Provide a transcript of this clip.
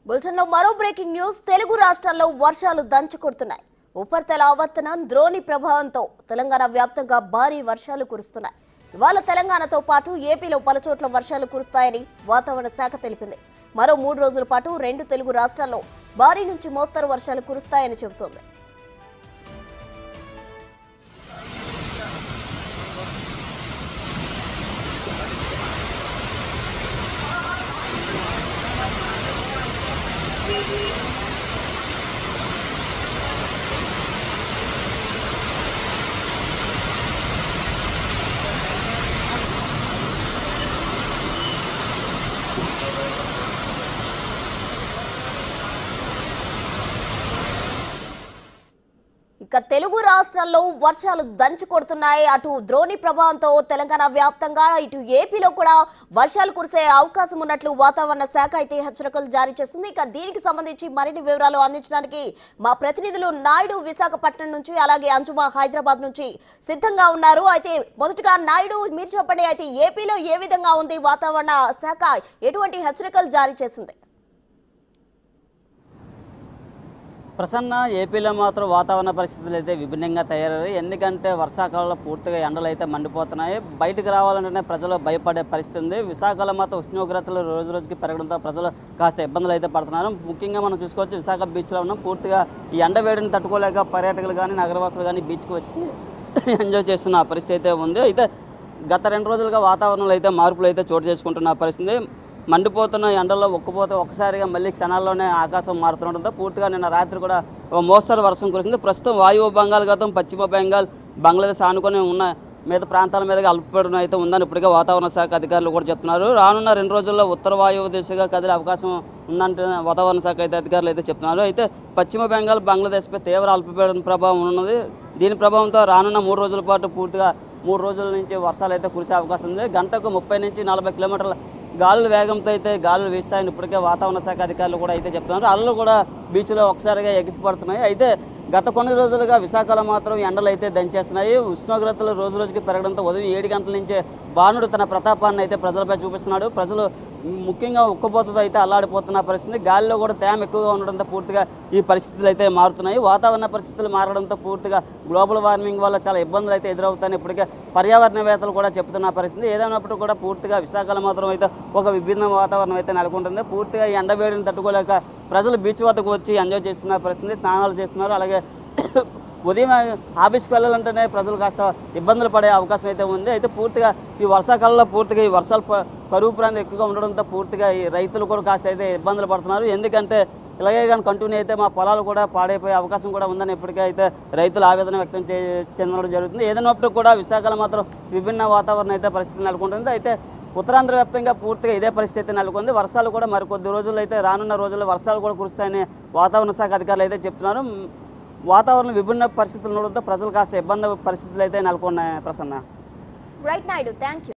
బులెటిన్లో మరో breaking news. Telugu రాష్ట్రాల్లో వర్షాలు దంచుకొడుతున్నాయి. ఉపరితల ఆవర్తనం ద్రోణి ప్రభావంతో తెలంగాణ వ్యాప్తంగా భారీ వర్షాలు కురుస్తున్నాయి. ఇవాళ తెలంగాణతో పాటు ఏపీలో పలుచోట్ల వర్షాలు కురుస్తాయని వాతావరణ శాఖ తెలిపింది. మరో 3 రోజుల పాటు 2 తెలుగు రాష్ట్రాల్లో భారీ నుంచి మోస్తరు వర్షాలు కురుస్తాయని చెబుతోంది. ఇక తెలుగు రాష్ట్రాల్లో వర్షాలు దంచుకొడుతున్నాయి. అటు ద్రోణి ప్రభావంతో తెలంగాణ వ్యాప్తంగా, ఇటు ఏపీలో కూడా వర్షాలు కురిసే అవకాశం ఉన్నట్లు వాతావరణ శాఖ అయితే హెచ్చరికలు జారీ చేస్తుంది. ఇక దీనికి సంబంధించి మరిన్ని వివరాలు అందించడానికి మా ప్రతినిధులు నాయుడు విశాఖపట్నం నుంచి, అలాగే అంజుమా హైదరాబాద్ నుంచి సిద్ధంగా ఉన్నారు. అయితే మొదటగా నాయుడు, మీరు చెప్పండి, అయితే ఏపీలో ఏ విధంగా ఉంది వాతావరణ శాఖ, ఎటువంటి హెచ్చరికలు జారీ చేసింది? ప్రసన్న, ఏపీలో మాత్రం వాతావరణ పరిస్థితులు అయితే విభిన్నంగా తయారయ్యాయి. ఎందుకంటే వర్షాకాలంలో పూర్తిగా ఎండలు అయితే మండిపోతున్నాయి. బయటకు రావాలంటేనే ప్రజలు భయపడే పరిస్థితి ఉంది. విశాఖలో మాత్రం ఉష్ణోగ్రతలు రోజు రోజుకి పెరగడంతో ప్రజలు కాస్త ఇబ్బందులు అయితే పడుతున్నారు. ముఖ్యంగా మనం చూసుకోవచ్చు, విశాఖ బీచ్లో ఉన్నాం. పూర్తిగా ఈ ఎండ వేడిని తట్టుకోలేక పర్యాటకులు కానీ నగరవాసులు కానీ బీచ్కి వచ్చి ఎంజాయ్ చేస్తున్న పరిస్థితి అయితే ఉంది. అయితే గత 2 రోజులుగా వాతావరణంలో అయితే మార్పులు అయితే చోటు చేసుకుంటున్న పరిస్థితి. మండిపోతున్న ఎండల్లో ఒక్కసారిగా మళ్ళీ క్షణాల్లోనే ఆకాశం మారుతుండటంతో పూర్తిగా నిన్న రాత్రి కూడా మోస్తరు వర్షం కురిసింది. ప్రస్తుతం వాయువ్య బంగాళాఖాతం, పశ్చిమ బెంగాల్, బంగ్లాదేశ్ ఆనుకొని ఉన్న మిగతా ప్రాంతాల మీదుగా అల్పపీడనం అయితే ఉందని ఇప్పటికే వాతావరణ శాఖ అధికారులు కూడా చెప్తున్నారు. రానున్న 2 రోజుల్లో ఉత్తర వాయువ్య దిశగా కదిలే అవకాశం ఉందంటే వాతావరణ శాఖ అయితే అధికారులు అయితే చెప్తున్నారు. అయితే పశ్చిమ బెంగాల్, బంగ్లాదేశ్పై తీవ్ర అల్పపీడన ప్రభావం ఉన్నది. దీని ప్రభావంతో రానున్న 3 రోజుల పాటు పూర్తిగా 3 రోజుల నుంచి వర్షాలు అయితే కురిసే అవకాశం ఉంది. గంటకు 30 నుంచి 40 కిలోమీటర్ల గాలుల వేగంతో అయితే గాలులు వీస్తాయని ఇప్పటికే వాతావరణ శాఖ అధికారులు కూడా అయితే చెప్తున్నారు. అలలు కూడా బీచ్లో ఒకసారిగా ఎగిసిపడుతున్నాయి. అయితే గత కొన్ని రోజులుగా విశాఖలో మాత్రం ఎండలు అయితే దంచేస్తున్నాయి. ఉష్ణోగ్రతలు రోజు రోజుకి పెరగడంతో ఉదయం 7 గంటల నుంచే బాణుడు తన ప్రతాపాన్ని అయితే ప్రజలపై చూపిస్తున్నాడు. ప్రజలు ముఖ్యంగా ఉక్కపోతతో అయితే అల్లాడిపోతున్న పరిస్థితి. గాలిలో కూడా తేమ ఎక్కువగా ఉండడంతో పూర్తిగా ఈ పరిస్థితులు అయితే మారుతున్నాయి. వాతావరణ పరిస్థితులు మారడంతో పూర్తిగా గ్లోబల్ వార్మింగ్ వల్ల చాలా ఇబ్బందులు అయితే ఎదురవుతాయని ఇప్పటికే పర్యావరణవేత్తలు కూడా చెప్తున్న పరిస్థితి. ఏదైనప్పుడు కూడా పూర్తిగా విశాఖలో మాత్రం అయితే ఒక విభిన్న వాతావరణం అయితే నెలకొంటుంది. పూర్తిగా ఎండ వేడిని తట్టుకోలేక ప్రజలు బీచ్ వద్దకు వచ్చి ఎంజాయ్ చేస్తున్న పరిస్థితి, స్నానాలు చేస్తున్నారు. అలాగే ఉదయం ఆఫీస్కి వెళ్ళాలంటేనే ప్రజలు కాస్త ఇబ్బందులు పడే అవకాశం అయితే ఉంది. అయితే పూర్తిగా ఈ వర్షాకాలంలో పూర్తిగా ఈ వర్షాలు కరువు ప్రాంతం ఎక్కువగా ఉండడంతో పూర్తిగా ఈ రైతులు కూడా కాస్త అయితే ఇబ్బందులు పడుతున్నారు. ఎందుకంటే ఇలాగే కానీ కంటిన్యూ అయితే మా పొలాలు కూడా పాడైపోయే అవకాశం కూడా ఉందని ఇప్పటికే అయితే రైతులు ఆవేదన వ్యక్తం చెందడం జరుగుతుంది. ఏదైనప్పుడు కూడా విశాఖలో మాత్రం విభిన్న వాతావరణం అయితే పరిస్థితి నెలకొంటుంది. అయితే ఉత్తరాంధ్ర వ్యాప్తంగా పూర్తిగా ఇదే పరిస్థితి నెలకొంది. వర్షాలు కూడా మరికొద్ది రోజుల్లో అయితే రానున్న రోజుల్లో వర్షాలు కూడా కురుస్తాయని వాతావరణ శాఖ అధికారులు అయితే చెప్తున్నారు. వాతావరణం విభిన్న పరిస్థితులు ఉండడంతో ప్రజలు కాస్త ఇబ్బంది పరిస్థితులు అయితే నెలకొన్నాయి. Prasanna. Right Naidu, thank you.